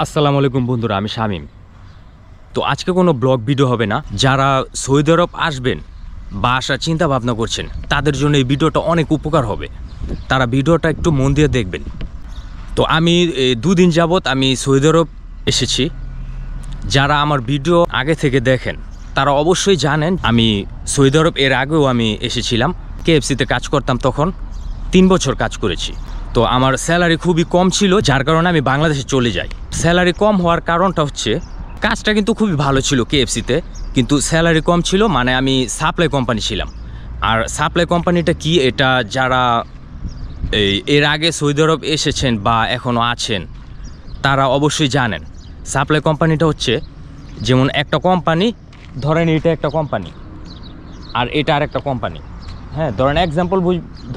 আসসালামু আলাইকুম বন্ধুরা, আমি শামীম। তো আজকে কোনো ব্লগ ভিডিও হবে না। যারা সৌদি আরব আসবেন বা আসার চিন্তা ভাবনা করছেন তাদের জন্য এই ভিডিওটা অনেক উপকার হবে। তারা ভিডিওটা একটু মন দিয়ে দেখবেন। তো আমি দুদিন যাবৎ আমি সৌদি আরব এসেছি। যারা আমার ভিডিও আগে থেকে দেখেন তারা অবশ্যই জানেন আমি সৌদি আরব এর আগেও আমি এসেছিলাম। কেএফসিতে কাজ করতাম, তখন 3 বছর কাজ করেছি। তো আমার স্যালারি খুবই কম ছিল, যার কারণে আমি বাংলাদেশে চলে যাই। স্যালারি কম হওয়ার কারণটা হচ্ছে কাজটা কিন্তু খুবই ভালো ছিল কেএফসিতে, কিন্তু স্যালারি কম ছিল। মানে আমি সাপ্লাই কোম্পানি ছিলাম। আর সাপ্লাই কোম্পানিটা কি, এটা যারা এর আগে সৌদি আরব এসেছেন বা এখনও আছেন তারা অবশ্যই জানেন। সাপ্লাই কোম্পানিটা হচ্ছে যেমন একটা কোম্পানি, ধরেন এটা একটা কোম্পানি আর এটা আর একটা কোম্পানি। হ্যাঁ, ধরেন এক্সাম্পল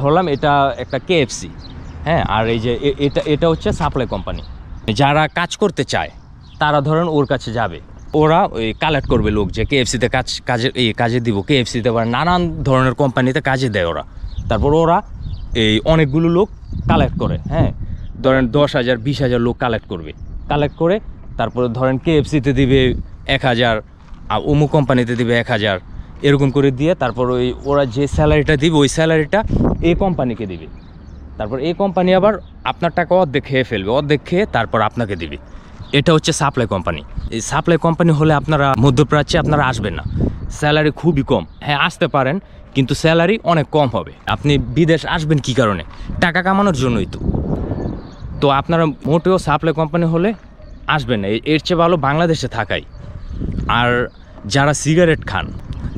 ধরলাম এটা একটা কেএফসি। হ্যাঁ, আর এই যে এটা হচ্ছে সাপ্লাই কোম্পানি। যারা কাজ করতে চায় তারা ধরেন ওর কাছে যাবে, ওরা ওই কালেক্ট করবে লোক যে কেএফসিতে কাজে দিব। কেএফসিতে আবার নানান ধরনের কোম্পানিতে কাজে দেয় ওরা। তারপর ওরা এই অনেকগুলো লোক কালেক্ট করে। হ্যাঁ, ধরেন 10,000 20,000 লোক কালেক্ট করে তারপরে ধরেন কেএফসিতে দিবে 1,000, আর অমুক কোম্পানিতে দিবে 1,000, এরকম করে দিয়ে তারপর ওরা যে স্যালারিটা দিবে ওই স্যালারিটা এই কোম্পানিকে দিবে। তারপর এই কোম্পানি আবার আপনার টাকা অর্ধেক খেয়ে ফেলবে, অর্ধেক খেয়ে তারপর আপনাকে দিবে। এটা হচ্ছে সাপ্লাই কোম্পানি। এই সাপ্লাই কোম্পানি হলে আপনারা মধ্যপ্রাচ্যে আপনারা আসবেন না। স্যালারি খুবই কম। হ্যাঁ, আসতে পারেন, কিন্তু স্যালারি অনেক কম হবে। আপনি বিদেশ আসবেন কী কারণে? টাকা কামানোর জন্যই তো আপনারা মোটেও সাপ্লাই কোম্পানি হলে আসবেন না। এর চেয়ে ভালো বাংলাদেশে থাকাই। আর যারা সিগারেট খান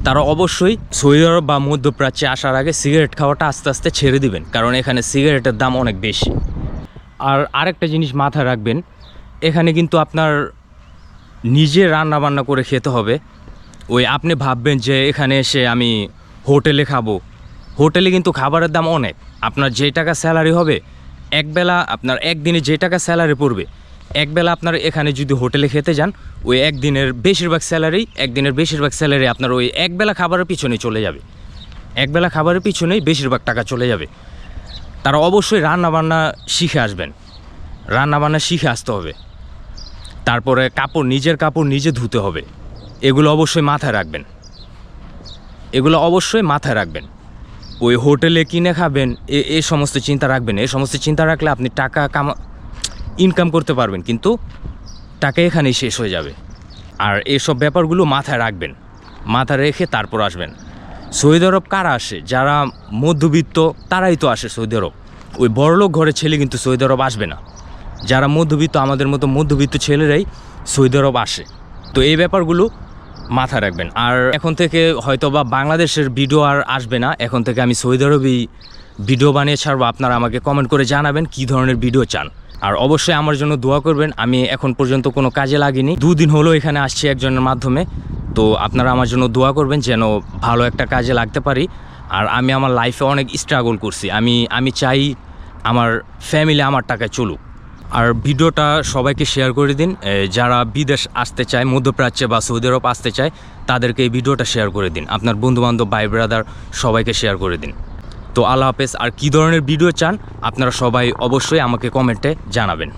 তারা অবশ্যই সৌদি আরব বা মধ্যপ্রাচ্যে আসার আগে সিগারেট খাওয়াটা আস্তে আস্তে ছেড়ে দিবেন, কারণ এখানে সিগারেটের দাম অনেক বেশি। আর আরেকটা জিনিস মাথায় রাখবেন, এখানে কিন্তু আপনার নিজে রান্না বান্না করে খেতে হবে। আপনি ভাববেন যে এখানে এসে আমি হোটেলে খাবো, হোটেলে কিন্তু খাবারের দাম অনেক। আপনার যে টাকা স্যালারি হবে একবেলা, আপনার একদিনে যে টাকা স্যালারি পড়বে, একবেলা আপনার এখানে যদি হোটেলে খেতে যান ওই একদিনের বেশিরভাগ স্যালারি আপনার ওই একবেলা খাবারের পিছনেই চলে যাবে। একবেলা খাবারের পিছনেই বেশিরভাগ টাকা চলে যাবে। তারা অবশ্যই রান্নাবান্না শিখে আসবেন, রান্নাবান্না শিখে আসতে হবে। তারপরে নিজের কাপড় নিজে ধুতে হবে। এগুলো অবশ্যই মাথায় রাখবেন। ওই হোটেলে কিনে খাবেন এই সমস্ত চিন্তা রাখবেন। এই সমস্ত চিন্তা রাখলে আপনি টাকা ইনকাম করতে পারবেন, কিন্তু টাকা এখানেই শেষ হয়ে যাবে। আর এইসব ব্যাপারগুলো মাথায় রাখবেন, মাথায় রেখে তারপর আসবেন। সৌদি আরব কারা আসে? যারা মধ্যবিত্ত তারাই তো আসে সৌদি আরব। ওই বড়লোক ঘরের ছেলে কিন্তু সৌদি আরব আসবে না। যারা মধ্যবিত্ত, আমাদের মতো মধ্যবিত্ত ছেলেরাই সৌদি আরব আসে। তো এই ব্যাপারগুলো মাথায় রাখবেন। আর এখন থেকে হয়তো বা বাংলাদেশের ভিডিও আর আসবে না, এখন থেকে আমি সৌদি আরবই ভিডিও বানিয়ে ছাড়বো। আপনারা আমাকে কমেন্ট করে জানাবেন কী ধরনের ভিডিও চান। আর অবশ্যই আমার জন্য দোয়া করবেন। আমি এখন পর্যন্ত কোনো কাজে লাগিনি, 2 দিন হলো এখানে আসছি একজনের মাধ্যমে। তো আপনারা আমার জন্য দোয়া করবেন যেন ভালো একটা কাজে লাগতে পারি। আর আমি আমার লাইফে অনেক স্ট্রাগল করছি। আমি চাই আমার ফ্যামিলি আমার টাকায় চলুক। আর ভিডিওটা সবাইকে শেয়ার করে দিন। যারা বিদেশ আসতে চায়, মধ্যপ্রাচ্যে বা সৌদি আরব আসতে চায়, তাদেরকে এই ভিডিওটা শেয়ার করে দিন। আপনার বন্ধুবান্ধব, ভাই ব্রাদার সবাইকে শেয়ার করে দিন। তো আল্লাহ হাফেজ। আর কী ধরনের ভিডিও চান আপনারা সবাই অবশ্যই আমাকে কমেন্টে জানাবেন।